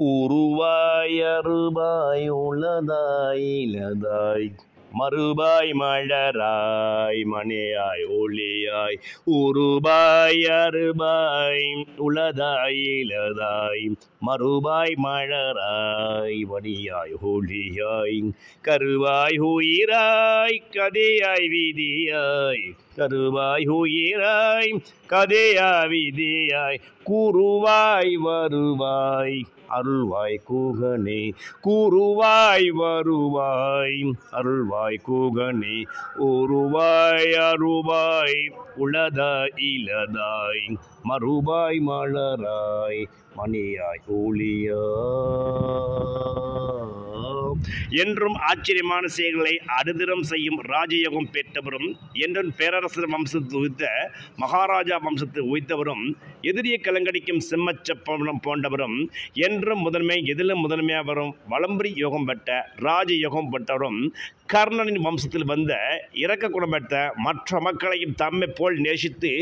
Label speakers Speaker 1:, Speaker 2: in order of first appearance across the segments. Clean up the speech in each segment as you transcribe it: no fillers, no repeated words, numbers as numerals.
Speaker 1: உருவாய் அருவாய் உளதாய் இலதாய் மறுபாய் மலராய் மணியாய் ஒளியாய் உருபாய் அருபாய் உளதாய் இலதாய் மறுபாய் மலராய் மணியாய் ஒளியாய் கருவாய் உயிராய் கதையாய் விதியாய் கருவாய் உயிராய் கதையாய் விதியாய் கூறுவாய் வருவாய் அருள்வாய் கூகனே கூறுவாய் வருவாய் அருள்வாய் கூகனே உருவாய் அருவாய் உளதாய் இலதாய் மறுபாய் மலராய் மணியாய் ஒளியாய் என்றும் ஆச்சரியமான செயல்களை அனுதினம் செய்யும் ராஜயோகம் பெற்றவரும் என்றும் பேரரசர் வம்சத்தை உய்த்த மகாராஜா வம்சத்தை உய்த்தவரும் எதிரியை கலங்கடிக்கும் செம்மச்சப்பனம் போன்றவரும் என்றும் முதன்மை எதிலும் முதன்மையாக வரும் வலம்புரி யோகம் பெற்ற ராஜயோகம் பெற்றவரும் கர்ணனின் வம்சத்தில் வந்த இரக்க குணம் பெற்ற மற்ற மக்களையும் தம்மை போல் நேசித்து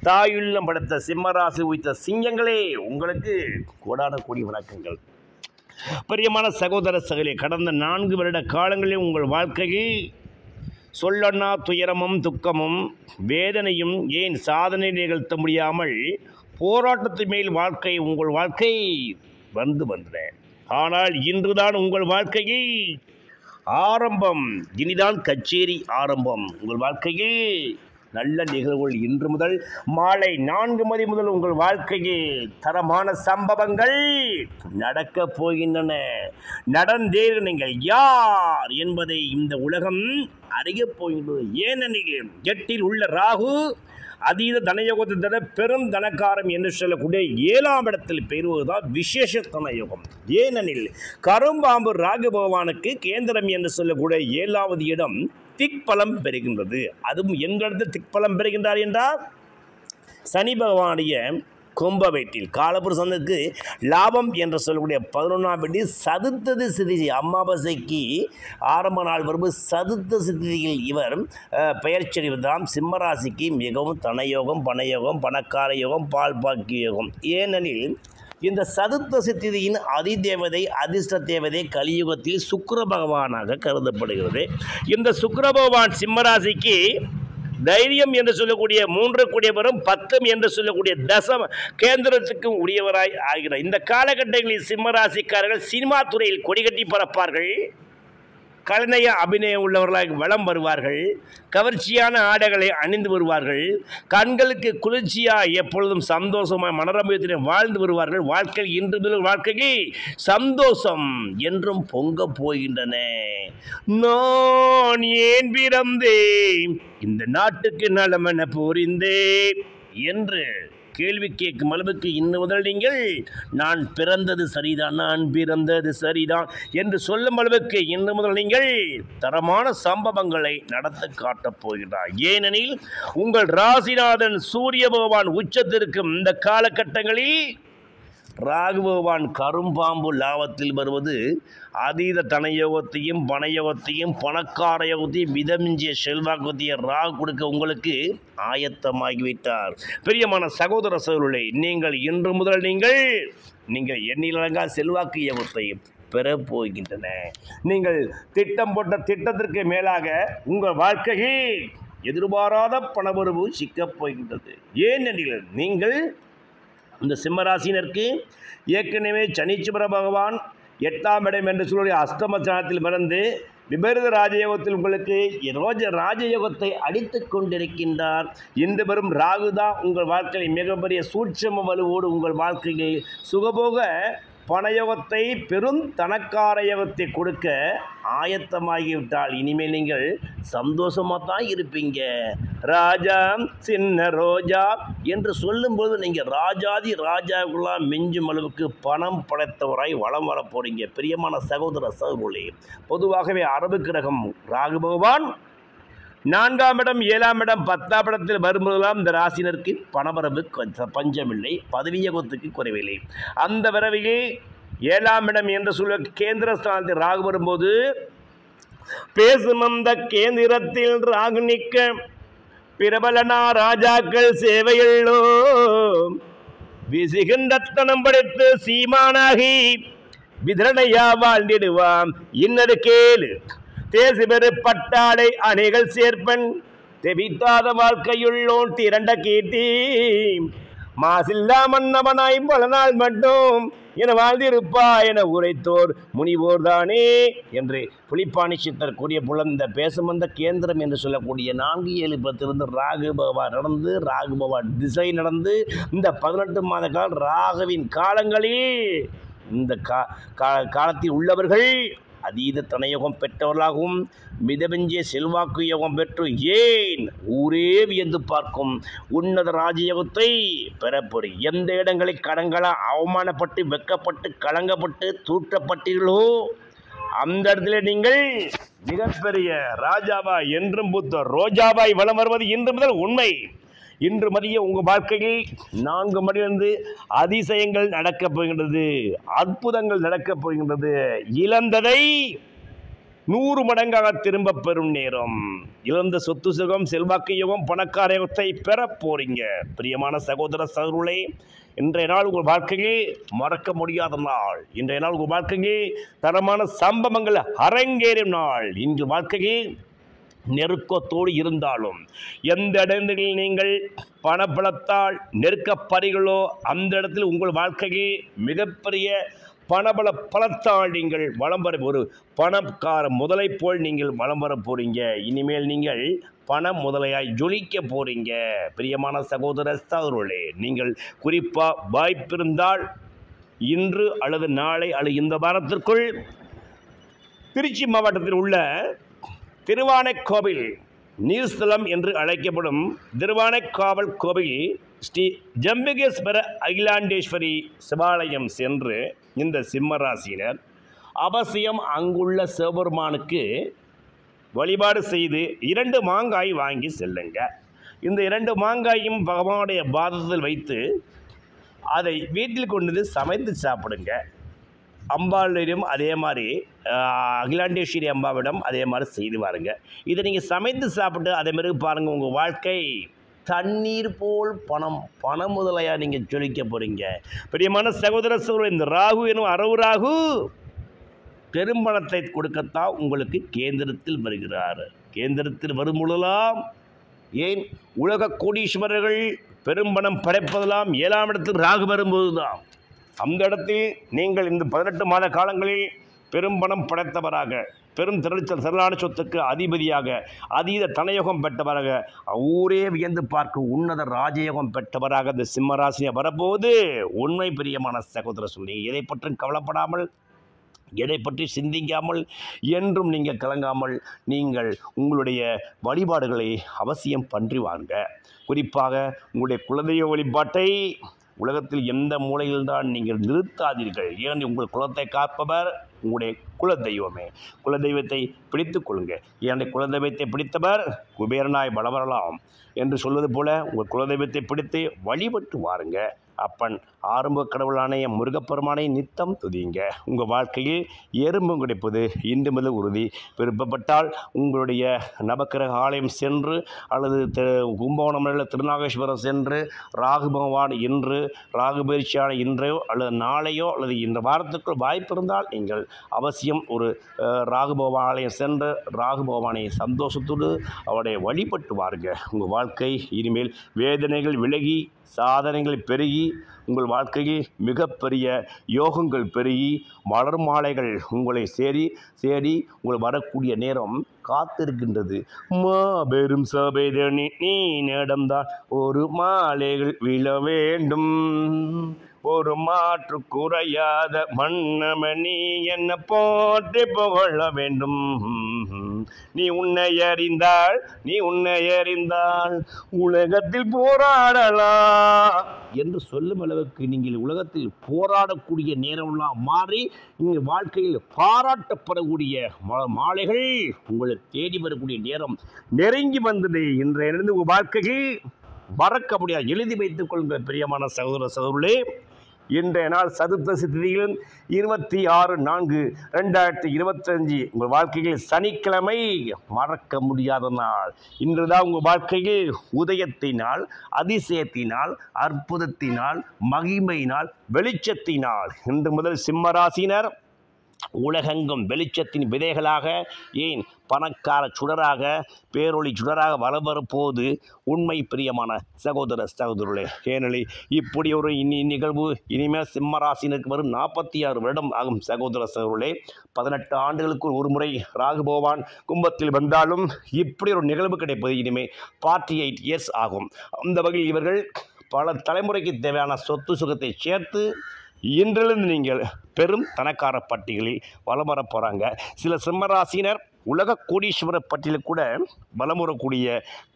Speaker 1: தாயுள்ளம் படைத்த சிம்மராசி உய்த்த சிங்கங்களே, உங்களுக்கு கோடான கோடி வணக்கங்கள். பிரியமான சகோதர சகோதரி, கடந்த 4 வருட காலங்களில் உங்கள் வாழ்க்கையில் சொல்லன்னா துயரமும் துக்கமும் வேதனையும் ஏன் சாதனை நிகழ்த்த முடியாமல் போராட்டத்தின் மேல் உங்கள் வாழ்க்கை வந்தன. ஆனால் இன்றுதான் உங்கள் வாழ்க்கையில் ஆரம்பம், இனிதான் கச்சேரி ஆரம்பம். உங்கள் வாழ்க்கையில் நல்ல நிகழ்வுகள் இன்று முதல் மாலை 4 மணி முதல் உங்கள் வாழ்க்கையில் தரமான சம்பவங்கள் நடக்கப் போகின்றன. நடந்தே நீங்கள் யார் என்பதை இந்த உலகம் அறியப் போகின்றது. ஏனெனில் 8இல் உள்ள ராகு அதீத தனயோகத்தை தர பெரும் தனக்காரம் என்று சொல்லக்கூடிய 7ஆம் இடத்தில் பெறுவதுதான் விசேஷ தனயோகம். ஏனெனில் கரும்பாம்பு ராகு பகவானுக்கு கேந்திரம் என்று சொல்லக்கூடிய 7வது இடம் திக்பலம் பெறுகின்றது. அதுவும் எங்களிடத்தில் திக்பலம் பெறுகின்றார் என்றால் சனி பகவானுடைய கும்ப வீட்டில் காலபுருஷனுக்கு லாபம் என்று சொல்லக்கூடிய 11ஆம் வீட்டில் சதுர்த்ததி சிதி அமாவாசைக்கு ஆரம்ப நாள் வரும்போது சதுர்த்த சிதியில் இவர் பெயர்ச்செறிவதாம் சிம்மராசிக்கு மிகவும் தனயோகம், பணயோகம், பணக்கார யோகம், பால் பாக்கிய யோகம். ஏனெனில் இந்த சதுர்த்த சித்தியின் அதிதேவதை அதிர்ஷ்ட தேவதை கலியுகத்தில் சுக்கிர பகவானாக கருதப்படுகிறது. இந்த சுக்கிர பகவான் சிம்மராசிக்கு தைரியம் என்று சொல்லக்கூடிய 3 கூடியவரும் 10 என்று சொல்லக்கூடிய தசம கேந்திரத்துக்கும் உரியவராய் ஆகிறார். இந்த காலகட்டங்களில் சிம்மராசிக்காரர்கள் சினிமா துறையில் கொடிகட்டி பறப்பார்கள். கலைநய அபிநயம் உள்ளவர்களாக வலம் வருவார்கள். கவர்ச்சியான ஆடைகளை அணிந்து வருவார்கள். கண்களுக்கு குளிர்ச்சியாக எப்பொழுதும் சந்தோஷமாக மனரம்பயத்தினை வாழ்ந்து வருவார்கள். வாழ்க்கையில் இன்று முதல் வாழ்க்கையில் சந்தோஷம் என்றும் பொங்க போகின்றன. நான் ஏன் பிறந்தேன், இந்த நாட்டுக்கு நலமென புரிந்தேன் என்று கேள்வி கேட்கும் அளவுக்கு இன்று முதல் நீங்கள் நான் பிறந்தது சரிதான் என்று சொல்லும் அளவுக்கு இன்று முதல் நீங்கள் தரமான சம்பவங்களை நடத்த காட்டப் போகிறார். ஏனெனில் உங்கள் ராசிநாதன் சூரிய பகவான் உச்சத்திற்கும் இந்த காலகட்டங்களில் ராகு பகவான் கரும்பாம்பு லாபத்தில் வருவது அதீத தனயோகத்தையும் பணயோகத்தையும் பணக்கார யோகத்தையும் மிதமிஞ்சிய செல்வாக்கத்தையும் ராகு கொடுக்க உங்களுக்கு ஆயத்தமாகிவிட்டார். பிரியமான சகோதர சகோதரர்களே, நீங்கள் இன்று முதல் நீங்கள் எண்ணிலடங்கா செல்வாக்கு யோகத்தை பெறப்போகின்றன. நீங்கள் திட்டம் போட்ட திட்டத்திற்கு மேலாக உங்கள் வாழ்க்கையில் எதிர்பாராத பணவரவு சிக்கப் போகின்றது. ஏனெனில் நீங்கள் இந்த சிம்மராசினருக்கு ஏற்கனவே சனீஸ்வர பகவான் 8ஆம் இடம் என்று சொல்லி அஷ்டமஸ்தானத்தில் மறந்து விபரீத ராஜயோகத்தில் உங்களுக்கு ராஜயோகத்தை அடித்து கொண்டிருக்கின்றார். இந்த வரும் ராகுதான் உங்கள் வாழ்க்கையில் மிகப்பெரிய சூட்சம வலுவோடு உங்கள் வாழ்க்கையில் சுகபோக பணயோகத்தை பெரும் தனக்கார யோகத்தை கொடுக்க ஆயத்தமாகிவிட்டால் இனிமேல் நீங்கள் சந்தோஷமாக தான் இருப்பீங்க. ராஜா சின்ன ரோஜா என்று சொல்லும்போது நீங்கள் ராஜாதி ராஜாவுக்குள்ளாம் மிஞ்சும் அளவுக்கு பணம் படைத்தவராய் வளம் வர போறீங்க. பிரியமான சகோதர சகோதரர்களே, பொதுவாகவே அரபு கிரகம் ராகு பகவான் 4ஆம் இடம் 7ஆம் இடம் 10ஆம் இடத்தில் வரும்போதெல்லாம் இந்த ராசினருக்கு பணவரவு பஞ்சமில்லை, பதவியோகத்துக்கு குறைவில்லை. அந்த வரவிலே 7ஆம் இடம் என்று சொல்ல கேந்திர ஸ்தானத்தில் ராகு வரும்போது பேசும் அந்த கேந்திரத்தில் ராகு நிற்க பிரபலனா ராஜாக்கள் சேவையுள்ளோ விசிகின்றத்தனம் படைத்து சீமானாகி விதரணையா வாழ்ந்திடுவாம் இன்னது கேளு. தேசு பெரு பட்டாடை அணைகள் சேர்ப்பன் தெவித்தாத வாழ்க்கையுள்ளோன் திரண்ட கீர்த்தி மாசில்லா மன்னவனாய் பல நாள் மட்டும் என வாழ்ந்திருப்பா என உரைத்தோர் முனிவோர் தானே என்று புலிப்பாணி சித்தர் கூறிய புலந்த பேசும் வந்த கேந்திரம் என்று சொல்லக்கூடிய 4-7-10 ராகு பகவான் நடந்து ராகு பகவான் திசை நடந்து இந்த 18 மாத கால ராகுவின் காலங்களில் இந்த காலத்தில் உள்ளவர்கள் அதீத தனயோகம் பெற்றவர்களாகவும் மிதவெஞ்சிய செல்வாக்கு யோகம் பெற்று ஏன் ஊரே வியந்து பார்க்கும் உன்னத ராஜயோகத்தை பெறப்பொறி எந்த இடங்களில் கடங்களா அவமானப்பட்டு வெக்கப்பட்டு கலங்கப்பட்டு தூற்றப்பட்டீர்களோ அந்த இடத்துல நீங்கள் மிகப்பெரிய ராஜாவாய் என்றும் பூத்த ரோஜாவாய் வலம் வருவது இன்று முதல் உண்மை. இன்று மதிய உங்கள் வாழ்க்கையில் 4 மணிலிருந்து அதிசயங்கள் நடக்கப் போகின்றது, அற்புதங்கள் நடக்கப் போகின்றது. இழந்ததை 100 மடங்காக திரும்ப பெறும் நேரம். இழந்த சொத்து சுகம் செல்வாக்கு யோகம் பணக்கார யோகத்தை பெற போறீங்க. பிரியமான சகோதர சகோதரர்களே, இன்றைய நாள் உங்கள் வாழ்க்கையில் மறக்க முடியாத நாள். இன்றைய நாள் உங்கள் வாழ்க்கையில் தரமான சம்பவங்கள் அரங்கேறும் நாள். இன்று வாழ்க்கையில் நெருக்கத்தோடு இருந்தாலும் எந்த இடங்களில் நீங்கள் பணபலத்தால் நெருக்கப்படுகிறீர்களோ அந்த இடத்தில் உங்கள் வாழ்க்கையில் மிகப்பெரிய பணபல பலத்தால் நீங்கள் வலம் வர ஒரு பணக்கார முதலை போல் நீங்கள் வலம் வர போறீங்க. இனிமேல் நீங்கள் பண முதலையாய் ஜொலிக்க போறீங்க. பிரியமான சகோதர சகோதரர்களே, நீங்கள் குறிப்பாக வாய்ப்பிருந்தால் இன்று அல்லது நாளை அல்லது இந்த வாரத்திற்குள் திருச்சி மாவட்டத்தில் உள்ள திருவானைக்கோவில் நீர்ஸ்தலம் என்று அழைக்கப்படும் திருவானைக்காவல் கோவில் ஸ்ரீ ஜம்புகேஸ்வர அகிலாண்டேஸ்வரி சிவாலயம் சென்று இந்த சிம்மராசினர் அவசியம் அங்குள்ள சிவபெருமானுக்கு வழிபாடு செய்து 2 மாங்காய் வாங்கி செல்லுங்க. இந்த 2 மாங்காயும் பகவானுடைய பாதத்தில் வைத்து அதை வீட்டில் கொண்டு சமைத்து சாப்பிடுங்க. அம்பாளிடம் அதே மாதிரி அகிலாண்டேஸ்வரி அம்பாவிடம் அதே மாதிரி செய்து பாருங்க. இதை நீங்கள் சமைத்து சாப்பிட்டு அதே மாதிரி பாருங்கள், உங்கள் வாழ்க்கை தண்ணீர் போல் பண முதலையாக நீங்கள் ஜொலிக்க போகிறீங்க. பிரியமான சகோதர சகோதரர், இந்த ராகு எனும் அரவு ராகு பெரும்பணத்தை கொடுக்கத்தான் உங்களுக்கு கேந்திரத்தில் வருகிறார். கேந்திரத்தில் வரும் பொழுதெல்லாம் ஏன் உலக கோடீஸ்வரர்கள் பெரும்பணம் படைப்பதெல்லாம் 7ஆம் இடத்தில் ராகு வரும்போது தான். அந்த இடத்தில் நீங்கள் இந்த 18 மாத காலங்களில் பெரும்பணம் படைத்தவராக பெரும் திரளான சொத்துக்கு அதிபதியாக அதீத தனயோகம் பெற்றவராக ஊரே வியந்து பார்க்கும் உன்னத ராஜயோகம் பெற்றவராக இந்த சிம்மராசியை வரப்போது உண்மை. பிரியமான சகோதர சொல்லி எதை பற்றும் கவலைப்படாமல் எதை பற்றி சிந்திக்காமல் என்றும் நீங்கள் கலங்காமல் நீங்கள் உங்களுடைய வழிபாடுகளை அவசியம் பற்றி வாங்க. குறிப்பாக உங்களுடைய குலதெய்வ வழிபாட்டை உலகத்தில் எந்த மூலையில்தான் நீங்கள் நிறுத்தாதீர்கள். ஏன் உங்கள் குலத்தை காப்பவர் உங்களுடைய குலதெய்வமே. குலதெய்வத்தை பிடித்து கொள்ளுங்கள். ஏன் குலதெய்வத்தை பிடித்தவர் குபேரனாய் பலம் வரலாம் என்று சொல்வது போல உங்கள் குலதெய்வத்தை பிடித்து வழிபட்டு வாருங்க. அப்பன் ஆரம்ப கடவுளான முருகப்பெருமானை நித்தம் துதியுங்க. உங்கள் வாழ்க்கையில் எறும்பு கிடைப்பது இன்று முதல் உறுதி. விருப்பப்பட்டால் உங்களுடைய நவக்கிரக ஆலயம் சென்று அல்லது கும்பகோணம் திருநாகேஸ்வரம் சென்று ராகு பகவான் இன்று ராகு பயிற்சியான இன்றையோ அல்லது நாளையோ அல்லது இந்த வாரத்துக்குள் வாய்ப்பு இருந்தால் நீங்கள் அவசியம் ஒரு ராகு பகவான் ஆலயம் சென்று ராகு பகவானை சந்தோஷத்தோடு அவருடைய வழிபட்டு வாருங்க. உங்கள் வாழ்க்கை இனிமேல் வேதனைகள் விலகி சாதனைகள் பெருகி உங்கள் வாழ்க்கையில் மிகப்பெரிய யோகங்கள் பெருகி மலர் மாலைகள் உங்களை சேரி உங்கள் வரக்கூடிய நேரம் காத்திருக்கின்றது. மாபெரும் சபைதனி நீ நடந்தால் ஒரு மாலைகள் விழ வேண்டும், ஒரு மாற்று குறையாத மன்னமணி என்ன போற்றி புகழ வேண்டும். நீ உன்னை அறிந்தால் உலகத்தில் போராடலாம் என்று சொல்லும் அளவுக்கு நீங்கள் உலகத்தில் போராடக்கூடிய நேரம்லாம் மாறி நீங்கள் வாழ்க்கையில் பாராட்டப்படக்கூடிய மாலைகள் உங்களை தேடி வரக்கூடிய நேரம் நெருங்கி வந்தது. இன்றைய உங்கள் வாழ்க்கையில் மறக்க முடியாது. எழுதி வைத்துக் கொள்ளுங்கள் பிரியமான சகோதர சகோதரர்களே. இன்றைய நாள் சதுர்த்தசி திதியில் 26/4/2025 உங்கள் வாழ்க்கையில் சனிக்கிழமை மறக்க முடியாத நாள். இன்றுதான் உங்கள் வாழ்க்கையில் உதயத்தினால் அதிசயத்தினால் அற்புதத்தினால் மகிமையினால் வெளிச்சத்தினால். இன்று முதல் சிம்மராசினர் உலகெங்கும் வெளிச்சத்தின் விதைகளாக, ஏன் பணக்கார சுடராக, பேரொளி சுடராக வலம் வரப்போது உண்மை பிரியமான சகோதர சகோதரர்களே. ஏனெனில் இப்படி ஒரு நிகழ்வு இனிமேல் சிம்மராசினருக்கு வரும் 46 வருடம் ஆகும் சகோதர சகோதரர்களே. 18 ஆண்டுகளுக்கு ஒரு முறை ராகு பகவான் கும்பத்தில் வந்தாலும் இப்படி ஒரு நிகழ்வு கிடைப்பது இனிமேல் 48 இயர்ஸ் ஆகும். அந்த வகையில் இவர்கள் பல தலைமுறைக்கு தேவையான சொத்து சுகத்தை சேர்த்து இன்றிலிருந்து நீங்கள் பெரும் தனக்கார பட்டியலில் வலம் வர போகிறாங்க. சில சிம்மராசினர் உலக கோடீஸ்வர பட்டியலில் கூட வலம் வரக்கூடிய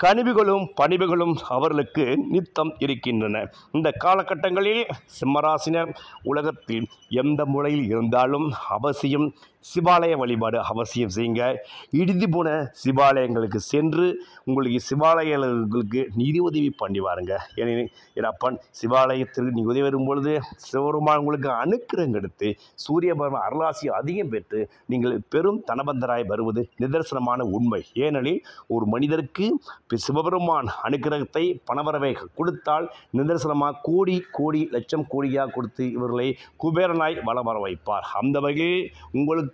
Speaker 1: கனிவுகளும் பணிவுகளும் அவர்களுக்கு நித்தம் இருக்கின்றன. இந்த காலகட்டங்களில் சிம்மராசினர் உலகத்தில் எந்த மூலையில் இருந்தாலும் அவசியம் சிவாலய வழிபாடு அவசியம் செய்யுங்க. இடிந்து போன சிவாலயங்களுக்கு சென்று உங்களுக்கு சிவாலயங்களுக்கு நிதி உதவி பண்ணி வாருங்க. ஏனெனில் அப்பன் சிவாலயத்திற்கு நீ உதவி வரும் பொழுது சிவபெருமான் உங்களுக்கு அனுக்கிரகம் எடுத்து சூரிய பகவான் அருளாசி அதிகம் பெற்று நீங்கள் பெரும் தனபந்தராய் வருவது நிதர்சனமான உண்மை. ஏனெனில் ஒரு மனிதருக்கு சிவபெருமான் அனுக்கிரகத்தை பணவரவை கொடுத்தால் நிதர்சனமாக கோடி கோடி லட்சம் கோடியாக கொடுத்து இவர்களை குபேரனாய் வலம் வர வைப்பார். அந்த வகையில் உங்களுக்கு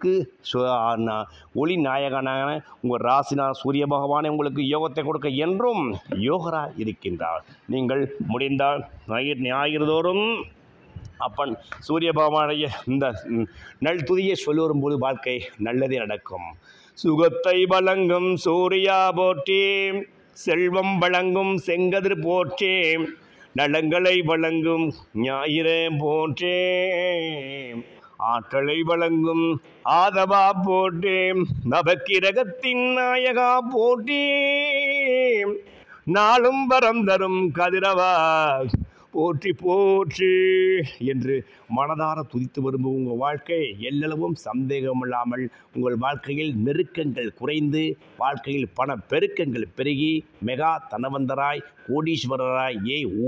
Speaker 1: ஒளி நாயகனான உங்கள் ராசினா சூரிய பகவானை உங்களுக்கு யோகத்தை கொடுக்க என்றும் யோகரா இருக்கின்றார். நீங்கள் முடிந்தால் ஞாயிறுதோறும் அப்பன் சூரிய பகவானுடைய இந்த நல் துதியை சொல்லி வரும்போது வாழ்க்கை நல்லதே நடக்கும். சுகத்தை வழங்கும் சூர்யா போற்றி, செல்வம் வழங்கும் செங்கதிர் போற்றி, நலங்களை வழங்கும் ஞாயிறே போற்றே, ஆற்றலை வழங்கும் ஆதவா போற்றே, நவக்கிரகத்தின் நாயகா போற்றி, நாளும் வரம் தரும் கதிரவா போற்றி போற்றி என்று மனதார துதித்து வரும் உங்கள் வாழ்க்கை எல்லளவும் சந்தேகமில்லாமல் உங்கள் வாழ்க்கையில் நெருக்கங்கள் குறைந்து வாழ்க்கையில் பண பெருக்கங்கள் பெருகி மெகா தனவந்தராய் கோடீஸ்வரராய்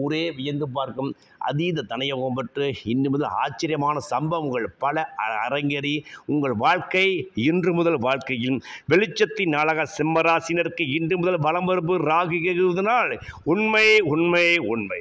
Speaker 1: ஊரே வியந்து பார்க்கும் அதீத தனயோகம் பெற்று இன்று முதல் ஆச்சரியமான சம்பவங்கள் பல அரங்கேறி உங்கள் வாழ்க்கை இன்று முதல் வாழ்க்கையில் வெளிச்சத்தின் நாளாக சிம்மராசினருக்கு இன்று முதல் வலம் வருவது ராகு கேகுவதனால் உண்மை உண்மை உண்மை.